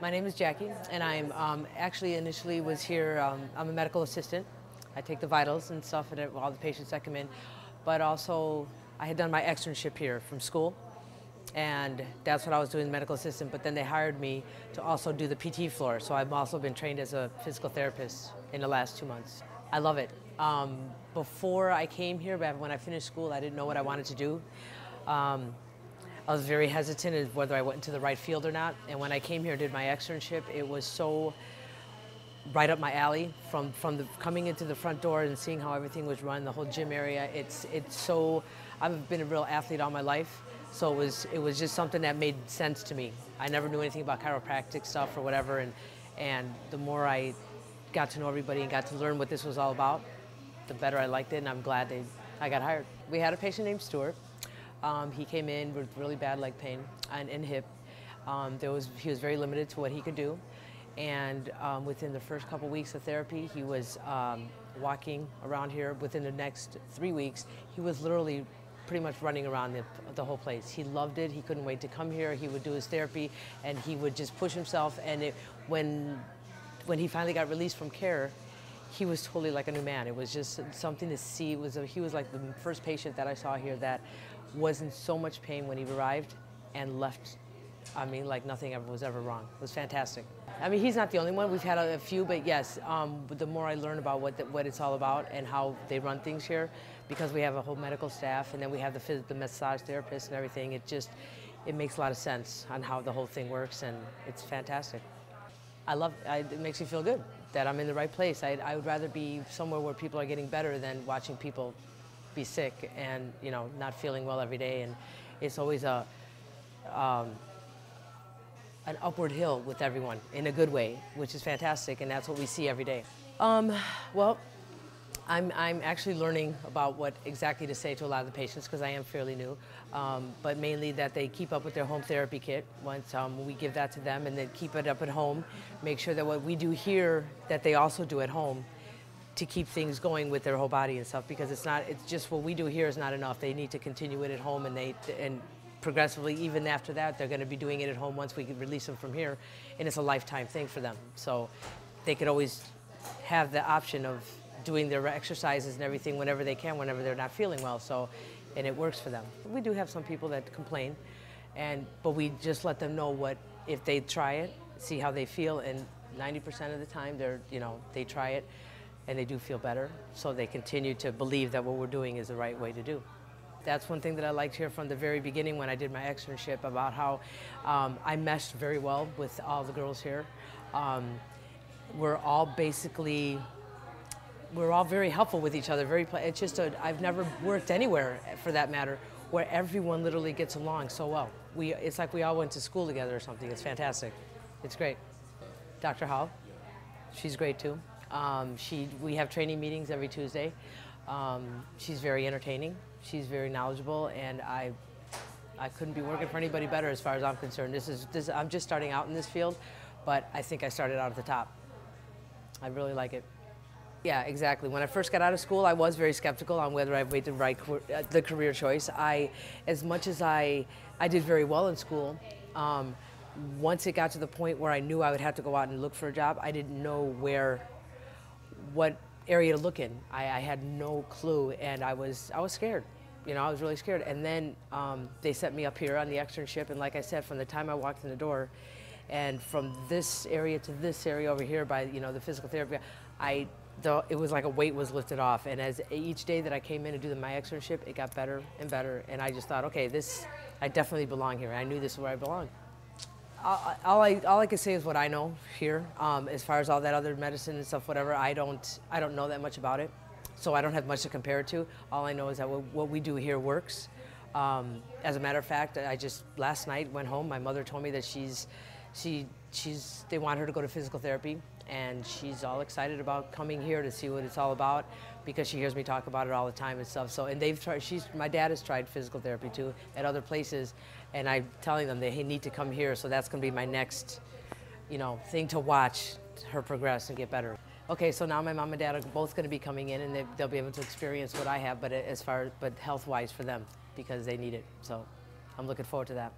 My name is Jackie, and I'm actually initially was here. I'm a medical assistant. I take the vitals and stuff for all the patients that come in, but also I had done my externship here from school, and that's what I was doing, medical assistant. But then they hired me to also do the PT floor, so I've also been trained as a physical therapist in the last 2 months. I love it. Before I came here, back when I finished school, I didn't know what I wanted to do. I was very hesitant as whether I went into the right field or not. And when I came here and did my externship, it was so right up my alley. From coming into the front door and seeing how everything was run, the whole gym area. It's so. I've been a real athlete all my life, so it was just something that made sense to me. I never knew anything about chiropractic stuff or whatever, and the more I got to know everybody and got to learn what this was all about, the better I liked it, and I'm glad I got hired. We had a patient named Stuart. He came in with really bad leg pain and hip. He was very limited to what he could do, and within the first couple weeks of therapy, he was walking around here. Within the next 3 weeks, he was literally pretty much running around the whole place. He loved it. He couldn't wait to come here. He would do his therapy, and he would just push himself. And when he finally got released from care, he was totally like a new man. It was just something to see. He was like the first patient that I saw here that was in so much pain when he arrived and left. I mean, like nothing was ever wrong. It was fantastic. I mean, he's not the only one. We've had a few, but yes, the more I learn about what it's all about and how they run things here, because we have a whole medical staff and then we have the massage therapists and everything, it makes a lot of sense on how the whole thing works, and it's fantastic. It makes me feel good that I'm in the right place. I would rather be somewhere where people are getting better than watching people be sick and not feeling well every day. And it's always an upward hill with everyone in a good way, which is fantastic, and that's what we see every day. Well, I'm actually learning about what exactly to say to a lot of the patients because I am fairly new, but mainly that they keep up with their home therapy kit once we give that to them, and then keep it up at home. Make sure that what we do here, that they also do at home, to keep things going with their whole body and stuff, because it's just what we do here is not enough. They need to continue it at home, and progressively, even after that, they're going to be doing it at home once we release them from here, and it's a lifetime thing for them. So they could always have the option of doing their exercises and everything whenever they can, whenever they're not feeling well. And it works for them. We do have some people that complain, but we just let them know if they try it, see how they feel, and 90% of the time they try it and they do feel better, so they continue to believe that what we're doing is the right way to do. That's one thing that I liked here from the very beginning when I did my externship, about how I meshed very well with all the girls here. We're all very helpful with each other. It's just I've never worked anywhere, for that matter, where everyone literally gets along so well. It's like we all went to school together or something. It's fantastic. It's great. Dr. Hall, she's great too. We have training meetings every Tuesday. She's very entertaining. She's very knowledgeable, and I couldn't be working for anybody better as far as I'm concerned. I'm just starting out in this field, but I think I started out at the top. I really like it. Yeah, exactly. When I first got out of school, I was very skeptical on whether I made the career choice. As much as I did very well in school, once it got to the point where I knew I would have to go out and look for a job, I didn't know what area to look in. I had no clue, and I was scared. I was really scared. And then they set me up here on the externship, and like I said, from the time I walked in the door, and from this area to this area over here by the physical therapy, it was like a weight was lifted off. And as each day that I came in to do my externship, it got better and better. And I just thought, okay, I definitely belong here. I knew this is where I belong. All I can say is what I know here. As far as all that other medicine and stuff, whatever, I don't know that much about it, so I don't have much to compare it to. All I know is that what we do here works. As a matter of fact, last night went home. My mother told me that they want her to go to physical therapy, and she's all excited about coming here to see what it's all about, because she hears me talk about it all the time and stuff. So, and my dad has tried physical therapy too at other places, and I'm telling them they need to come here. So that's going to be my next, thing to watch her progress and get better. Okay, so now my mom and dad are both going to be coming in, and they'll be able to experience what I have, but health-wise for them, because they need it. So I'm looking forward to that.